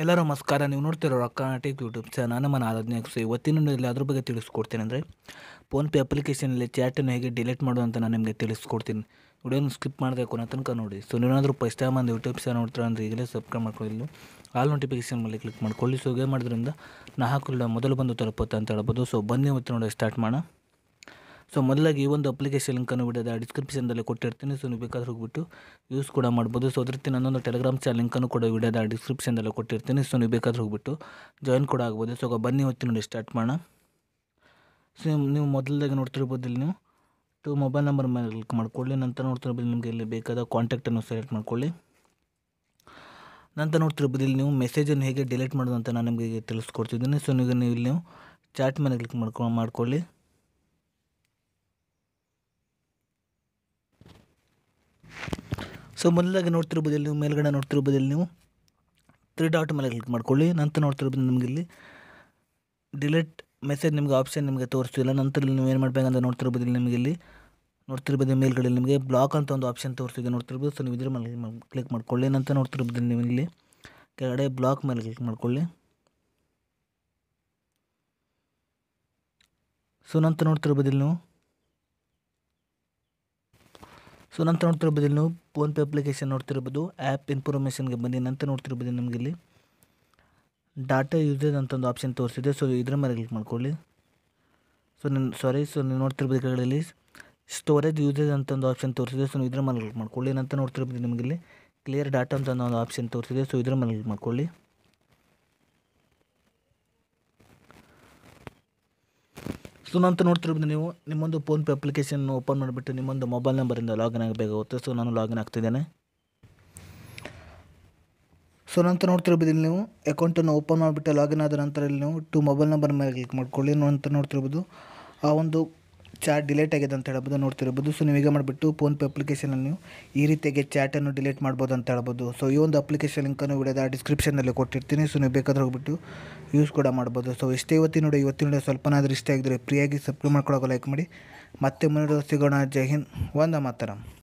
ಎಲ್ಲರೂ ನಮಸ್ಕಾರ. ನೀವು ನೋಡ್ತಿರೋ ರೊಕ್ಕ ಟೆಕ್ ಯೂಟ್ಯೂಬ್ ಚಾನಲ್. ನಾನು ಮನ ಆರಾಧನೆ. ಇವತ್ತಿನ ಇಲ್ಲಿ ಅದ್ರ ಬಗ್ಗೆ ತಿಳಿಸ್ಕೊಡ್ತೀನಿ. ಅಂದರೆ ಫೋನ್ಪೇ ಅಪ್ಲಿಕೇಶನಲ್ಲಿ ಚಾಟನ್ನು ಹೇಗೆ ಡಿಲೀಟ್ ಮಾಡೋದು ಅಂತ ನಾನು ನಿಮಗೆ ತಿಳಿಸ್ಕೊಡ್ತೀನಿ. ವಿಡಿಯೋನ ಸ್ಕಿಪ್ ಮಾಡಬೇಕು ಅನ್ನೋ ತನಕ ನೋಡಿ. ಸೊ ನೀವೇನಾದರೂ ಫಸ್ಟ್ ಟೈಮ್ ಒಂದು ಯೂಟ್ಯೂಬ್ ಚಾನಲ್ ನೋಡ್ತೀರಾ ಅಂದರೆ ಈಗಲೇ ಸಬ್ಸ್ಕ್ರೈಬ್ ಮಾಡ್ಕೊಳ್ಳಿ. ಆಲ್ ನೋಟಿಫಿಕೇಶನ್ ಮೇಲೆ ಕ್ಲಿಕ್ ಮಾಡ್ಕೊಳ್ಳಿ. ಸೊ ಹೀಗೆ ಮಾಡೋದ್ರಿಂದ ನಾ ಹಾಕಿಲ್ಲ ಮೊದಲು ಬಂದು ತಲುಪುತ್ತೆ ಅಂತ ಹೇಳ್ಬೋದು. ಸೊ ಬನ್ನಿ ಇವತ್ತು ನೋಡಿ ಸ್ಟಾರ್ಟ್ ಮಾಡೋಣ. ಸೊ ಮೊದಲಾಗಿ ಈ ಒಂದು ಅಪ್ಲಿಕೇಶನ್ ಲಿಂಕನ್ನು ವಿಡಿಯೋದ ಡಿಸ್ಕ್ರಿಪ್ಷನ್ದಲ್ಲಿ ಕೊಟ್ಟಿರ್ತೀನಿ. ಸೊ ನೀವು ಬೇಕಾದ್ರೆ ಹೋಗ್ಬಿಟ್ಟು ಯೂಸ್ ಕೂಡ ಮಾಡ್ಬೋದು. ಸೊ ಅದ್ರ ರೀತಿ ನನ್ನೊಂದು ಟೆಲಿಗ್ರಾಮ್ ಚಾನಲ್ ಲಿಂಕನ್ನು ಕೂಡ ವಿಡಿಯೋದ ಡಿಸ್ಕ್ರಿಪ್ಷನ್ದಲ್ಲಿ ಕೊಟ್ಟಿರ್ತೀನಿ. ಸೊ ನೀವು ಬೇಕಾದ್ರೆ ಹೋಗ್ಬಿಟ್ಟು ಜಾಯಿನ್ ಕೂಡ ಆಗ್ಬೋದು. ಸೊ ಬನ್ನಿ ಇವತ್ತು ನೋಡಿ ಸ್ಟಾರ್ಟ್ ಮಾಡೋಣ. ಸೊ ನೀವು ಮೊದಲಾಗಿ ನೋಡ್ತಿರ್ಬೋದು ಇಲ್ಲಿ ನೀವು ಮೊಬೈಲ್ ನಂಬರ್ ಮೇಲೆ ಕ್ಲಿಕ್ ಮಾಡ್ಕೊಳ್ಳಿ. ನಂತರ ನೋಡ್ತಿರ್ಬೋದು ನಿಮಗೆ ಇಲ್ಲಿ ಬೇಕಾದ ಕಾಂಟ್ಯಾಕ್ಟನ್ನು ಸೆಲೆಕ್ಟ್ ಮಾಡ್ಕೊಳ್ಳಿ. ನಂತರ ನೋಡ್ತಿರ್ಬೋದು ಇಲ್ಲಿ ನೀವು ಮೆಸೇಜನ್ನು ಹೇಗೆ ಡಿಲೀಟ್ ಮಾಡೋದು ಅಂತ ನಾನು ನಿಮಗೆ ತಿಳಿಸ್ಕೊಡ್ತಿದ್ದೀನಿ. ಸೊ ನೀವು ಇಲ್ಲಿ ನೀವು ಚಾಟ್ ಮೇಲೆ ಕ್ಲಿಕ್ ಮಾಡ್ಕೊಳ್ಳಿ. ಸೊ ಮೊದಲಾಗಿ ನೋಡ್ತಿರ್ಬೋದು ಇಲ್ಲಿ ನೀವು ಮೇಲ್ಗಡೆ ನೋಡ್ತಿರ್ಬೋದು ಇಲ್ಲಿ ನೀವು 3 ಡಾಟ್ ಮೇಲೆ ಕ್ಲಿಕ್ ಮಾಡ್ಕೊಳ್ಳಿ. ನಂತರ ನೋಡ್ತಿರ್ಬೋದು ನಿಮಗೆ ಇಲ್ಲಿ ಡಿಲೀಟ್ ಮೆಸೇಜ್ ನಿಮಗೆ ಆಪ್ಷನ್ ನಿಮಗೆ ತೋರಿಸ್ತಿಲ್ಲ. ನಂತರ ಇಲ್ಲಿ ನೀವು ಏನು ಮಾಡಬೇಕಂತ ನೋಡ್ತಿರ್ಬೋದು ಇಲ್ಲಿ ನಿಮಗೆ ಇಲ್ಲಿ ನೋಡ್ತಿರ್ಬೋದು ಮೇಲ್ಗಡೆ ನಿಮಗೆ ಬ್ಲಾಕ್ ಅಂತ ಒಂದು ಆಪ್ಷನ್ ತೋರಿಸ್ತಿದೆ ನೋಡ್ತಿರ್ಬೋದು. ಸೊ ನೀವು ಇದ್ರ ಮೇಲೆ ಕ್ಲಿಕ್ ಮಾಡ್ಕೊಳ್ಳಿ. ನಂತರ ನೋಡ್ತಿರ್ಬೋದು ನೀವು ಇಲ್ಲಿ ಕೆಳಗಡೆ ಬ್ಲಾಕ್ ಮೇಲೆ ಕ್ಲಿಕ್ ಮಾಡ್ಕೊಳ್ಳಿ. ಸೊ ನಂತರ ನೋಡ್ತಿರ್ಬೋದು ಇಲ್ಲಿ ನೀವು ಫೋನ್ಪೇ ಅಪ್ಲಿಕೇಶನ್ ನೋಡ್ತಿರ್ಬೋದು ಆ್ಯಪ್ ಇನ್ಫಾರ್ಮೇಷನ್ಗೆ ಬನ್ನಿ. ನಂತರ ನೋಡ್ತಿರ್ಬೋದು ನಿಮಗೆ ಇಲ್ಲಿ ಡಾಟಾ ಯೂಸೇಜ್ ಅಂತ ಒಂದು ಆಪ್ಷನ್ ತೋರಿಸಿದೆ. ಸೊ ಇದ್ರ ಮೇಲೆ ಕ್ಲಿಕ್ ಮಾಡ್ಕೊಳ್ಳಿ. ಸೊ ನೀವು ನೋಡ್ತಿರ್ಬೋದು ಕೆಳಗಡೆ ಸ್ಟೋರೇಜ್ ಯೂಸೇಜ್ ಅಂತ ಒಂದು ಆಪ್ಷನ್ ತೋರಿಸಿದೆ. ಸೊ ಇದ್ರ ಮೇಲೆ ಕ್ಲಿಕ್ ಮಾಡ್ಕೊಳ್ಳಿ. ನಂತರ ನೋಡ್ತಿರ್ಬೋದು ನಿಮಗೆ ಇಲ್ಲಿ ಕ್ಲಿಯರ್ ಡಾಟಾ ಅಂತ ಒಂದು ಆಪ್ಷನ್ ತೋರಿಸಿದೆ. ಸೊ ಇದ್ರ ಮೇಲೆ ಕ್ಲಿಕ್ ಮಾಡ್ಕೊಳ್ಳಿ. ಸೊ ನಂತರ ನೋಡ್ತಿರ್ಬೋದು ನೀವು ನಿಮ್ಮೊಂದು ಫೋನ್ಪೇ ಅಪ್ಲಿಕೇಶನ್ ಓಪನ್ ಮಾಡಿಬಿಟ್ಟು ನಿಮ್ಮೊಂದು ಮೊಬೈಲ್ ನಂಬರಿಂದ ಲಾಗಿನ್ ಆಗಬೇಕಾಗುತ್ತೆ. ಸೊ ನಾನು ಲಾಗಿನ್ ಆಗ್ತಿದ್ದೇನೆ. ಸೊ ನಂತರ ನೋಡ್ತಿರ್ಬೋದು ಇಲ್ಲಿ ನೀವು ಅಕೌಂಟನ್ನು ಓಪನ್ ಮಾಡಿಬಿಟ್ಟು ಲಾಗಿನ್ ಆದ ನಂತರ ಇಲ್ಲಿ ನೀವು ಮೊಬೈಲ್ ನಂಬರ್ ಮೇಲೆ ಕ್ಲಿಕ್ ಮಾಡ್ಕೊಳ್ಳಿ. ನಂತರ ನೋಡ್ತಿರ್ಬೋದು ಆ ಒಂದು ಚಾಟ್ ಡಿಲೀಟ್ ಆಗಿದೆ ಅಂತ ಹೇಳ್ಬೋದು ನೋಡ್ತಿರ್ಬೋದು. ಸೊ ನೀವು ಈಗ ಮಾಡಿಬಿಟ್ಟು ಫೋನ್ಪೇ ಅಪ್ಲಿಕೇಶನಲ್ಲಿ ನೀವು ಈ ರೀತಿಯಾಗಿ ಚಾಟನ್ನು ಡಿಲೀಟ್ ಮಾಡ್ಬೋದು ಅಂತ ಹೇಳ್ಬೋದು. ಸೊ ಈ ಒಂದು ಅಪ್ಲಿಕೇಶನ್ ಲಿಂಕನ್ನು ವಿಡಿಯೋದ ಡಿಸ್ಕ್ರಿಪ್ಷನ್ನಲ್ಲಿ ಕೊಟ್ಟಿರ್ತೀನಿ. ಸೊ ನೀವು ಬೇಕಾದ್ರೆ ಹೋಗ್ಬಿಟ್ಟು ಯೂಸ್ ಕೂಡ ಮಾಡ್ಬೋದು. ಸೊ ಇಷ್ಟೇ ಇವತ್ತಿನ ವಿಡಿಯೋ ಸ್ವಲ್ಪನಾದರೂ ಇಷ್ಟ ಆಗಿದ್ರೆ ಫ್ರೀಯಾಗಿ ಸಬ್ಸ್ಕ್ರೈಬ್ ಮಾಡ್ಕೊಳ್ಳೋಕೆ ಲೈಕ್ ಮಾಡಿ. ಮತ್ತೆ ಮುಂದೆ ಸಿಗೋಣ. ಜೈ ಹಿಂದ್, ವಂದೇ ಮಾತರಂ.